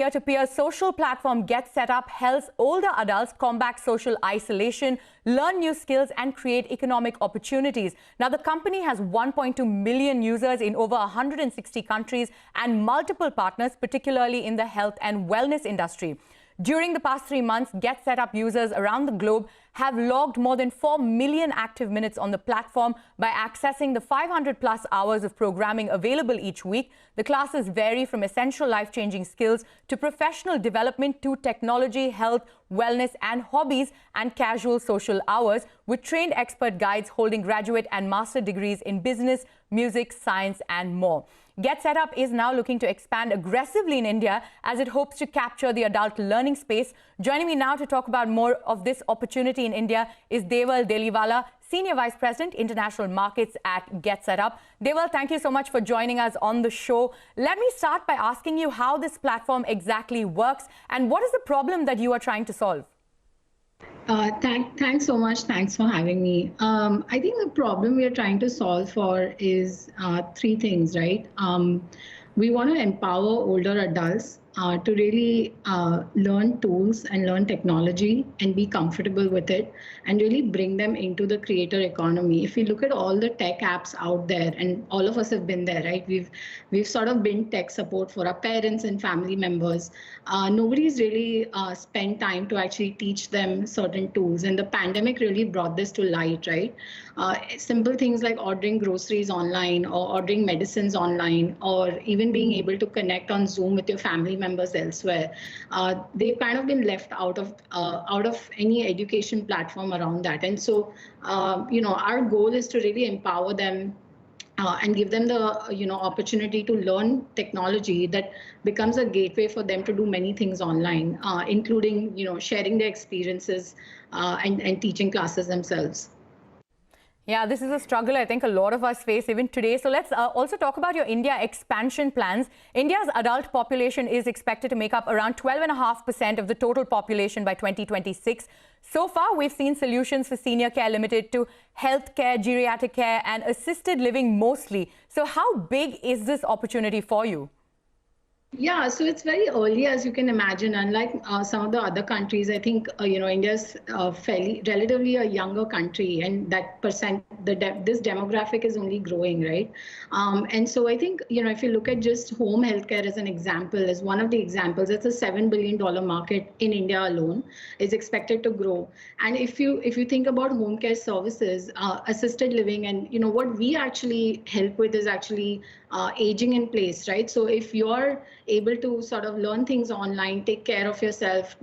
Peer-to-peer social platform GetSetup helps older adults combat social isolation, learn new skills, and create economic opportunities. Now, the company has 1.2 million users in over 160 countries and multiple partners, particularly in the health and wellness industry. During the past 3 months, GetSetup users around the globe have logged more than 4 million active minutes on the platform by accessing the 500+ hours of programming available each week. The classes vary from essential life-changing skills to professional development to technology, health, wellness, and hobbies and casual social hours, with trained expert guides holding graduate and master degrees in business, music, science, and more. GetSetup is now looking to expand aggressively in India as it hopes to capture the adult learning space. Joining me now to talk about more of this opportunity in India is Deval Deliwala, Senior Vice President, International Markets at GetSetup. Deval, thank you so much for joining us on the show. Let me start by asking you how this platform exactly works and what is the problem that you are trying to solve? Thanks so much. Thanks for having me. I think the problem we are trying to solve for is three things, right? We want to empower older adults to really learn tools and learn technology and be comfortable with it and really bring them into the creator economy. If you look at all the tech apps out there, and all of us have been there, right? We've sort of been tech support for our parents and family members. Nobody's really spent time to actually teach them certain tools, and the pandemic really brought this to light, right? Simple things like ordering groceries online or ordering medicines online, or even being able to connect on Zoom with your family members elsewhere. They've kind of been left out of any education platform around that. And so, our goal is to really empower them and give them the opportunity to learn technology that becomes a gateway for them to do many things online, including sharing their experiences and teaching classes themselves. Yeah, this is a struggle I think a lot of us face even today. So let's also talk about your India expansion plans. India's adult population is expected to make up around 12.5% of the total population by 2026. So far, we've seen solutions for senior care limited to healthcare, geriatric care, and assisted living mostly. So how big is this opportunity for you? Yeah, so it's very early, as you can imagine. Unlike some of the other countries, I think India's relatively a younger country, and that this demographic is only growing, right? And so I think if you look at just home healthcare as an example, as one of the examples, it's a $7 billion market in India alone. Is expected to grow. And if you think about home care services, assisted living, and what we actually help with is actually aging in place, right? So if you're able to sort of learn things online, take care of yourself,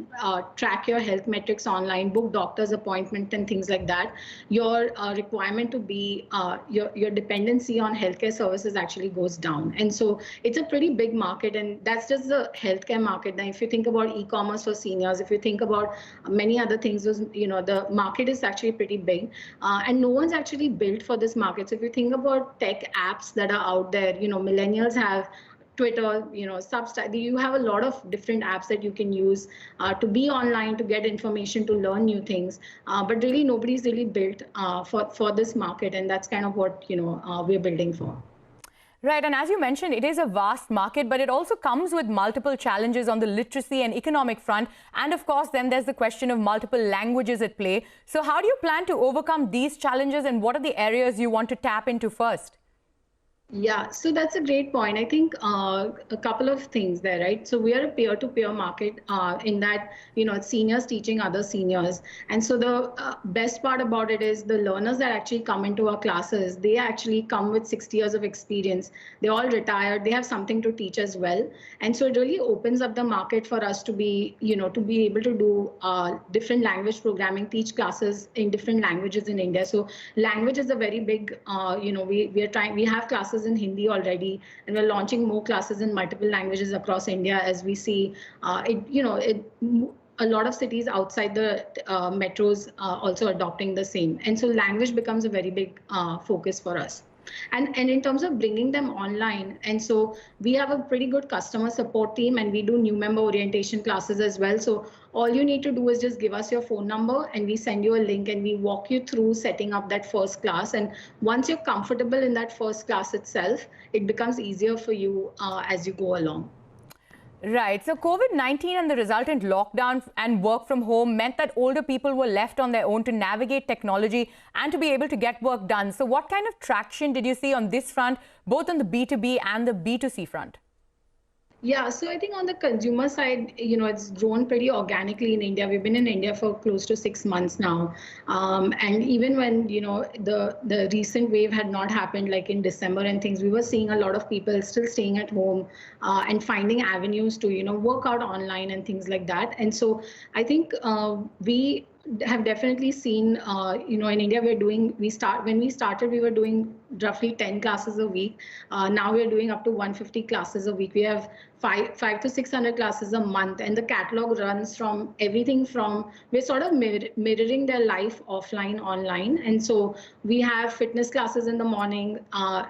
track your health metrics online, book doctor's appointment and things like that, your requirement to be, your dependency on healthcare services actually goes down. And so it's a pretty big market, and that's just the healthcare market. Now, if you think about e-commerce for seniors, if you think about many other things, the market is actually pretty big, and no one's actually built for this market. So if you think about tech apps that are out there, millennials have Twitter, Substack. You have a lot of different apps that you can use to be online, to get information, to learn new things. But really, nobody's really built for this market, and that's kind of what we're building for. Right, and as you mentioned, it is a vast market, but it also comes with multiple challenges on the literacy and economic front. And of course, then there's the question of multiple languages at play. So how do you plan to overcome these challenges, and what are the areas you want to tap into first? Yeah, so that's a great point. I think a couple of things there, right? So we are a peer-to-peer market in that, seniors teaching other seniors. And so the best part about it is the learners that actually come into our classes, they actually come with 60 years of experience. They're all retired. They have something to teach as well. And so it really opens up the market for us to be, to be able to do different language programming, teach classes in different languages in India. So language is a very big, we have classes in Hindi already, and we're launching more classes in multiple languages across India as we see a lot of cities outside the metros also adopting the same. And so language becomes a very big focus for us. And in terms of bringing them online, and so we have a pretty good customer support team, and we do new member orientation classes as well. So all you need to do is just give us your phone number, and we send you a link, and we walk you through setting up that first class. And once you're comfortable in that first class itself, it becomes easier for you as you go along. Right. So COVID-19 and the resultant lockdown and work from home meant that older people were left on their own to navigate technology and to be able to get work done. So what kind of traction did you see on this front, both on the B2B and the B2C front? Yeah, so I think on the consumer side, it's grown pretty organically in India. We've been in India for close to 6 months now. And even when, the recent wave had not happened, like in December and things, we were seeing a lot of people still staying at home and finding avenues to, work out online and things like that. And so I think we have definitely seen, in India, when we started, we were doing roughly 10 classes a week. Now we're doing up to 150 classes a week. We have five to 600 classes a month, and the catalog runs from everything from, we're sort of mirroring their life offline, online. And so we have fitness classes in the morning,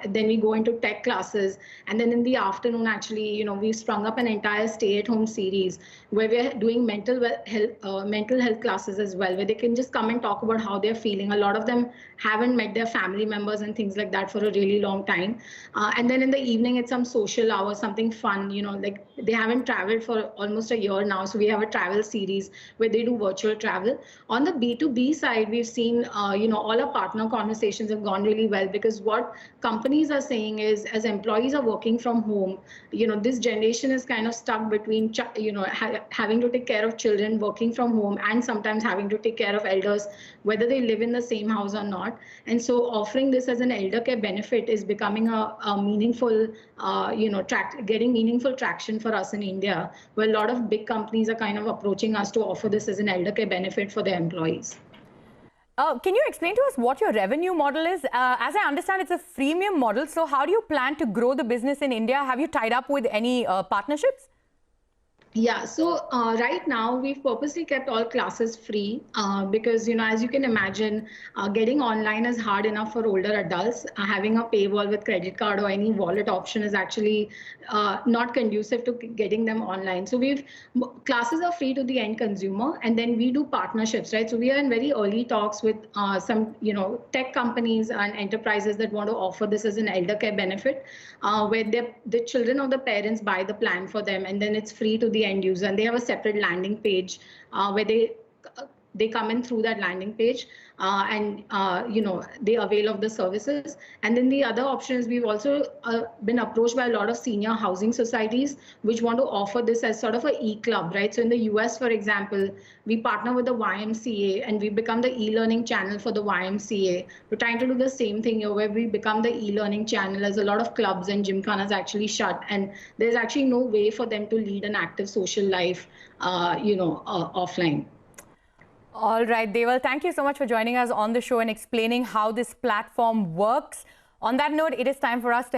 then we go into tech classes, and then in the afternoon, actually, we've sprung up an entire stay-at-home series where we're doing mental health classes as well, where they can just come and talk about how they're feeling. A lot of them haven't met their family members and things like that for a really long time. And then in the evening, it's some social hour, something fun, like they haven't traveled for almost a year now. So we have a travel series where they do virtual travel. On the B2B side, we've seen, all our partner conversations have gone really well, because what companies are saying is, as employees are working from home, this generation is kind of stuck between, having to take care of children, working from home, and sometimes having to take care of elders, whether they live in the same house or not. And so offering this as an elder care benefit is becoming a meaningful, getting meaningful traction for us in India, where a lot of big companies are kind of approaching us to offer this as an elder care benefit for their employees. Can you explain to us what your revenue model is? As I understand, it's a freemium model. So how do you plan to grow the business in India? Have you tied up with any partnerships? Yeah, so right now we've purposely kept all classes free because, as you can imagine, getting online is hard enough for older adults. Having a paywall with credit card or any wallet option is actually not conducive to getting them online. So classes are free to the end consumer, and then we do partnerships, right? So we are in very early talks with some, tech companies and enterprises that want to offer this as an elder care benefit, where the children of the parents buy the plan for them, and then it's free to the end user, and they have a separate landing page where they come in through that landing page and they avail of the services. And then the other option is, we've also been approached by a lot of senior housing societies which want to offer this as sort of an e-club, right? So in the US, for example, we partner with the YMCA and we become the e-learning channel for the YMCA. We're trying to do the same thing here, where we become the e-learning channel, as a lot of clubs and gymkhanas actually shut, and there's actually no way for them to lead an active social life offline. All right, Deval, thank you so much for joining us on the show and explaining how this platform works. On that note, it is time for us to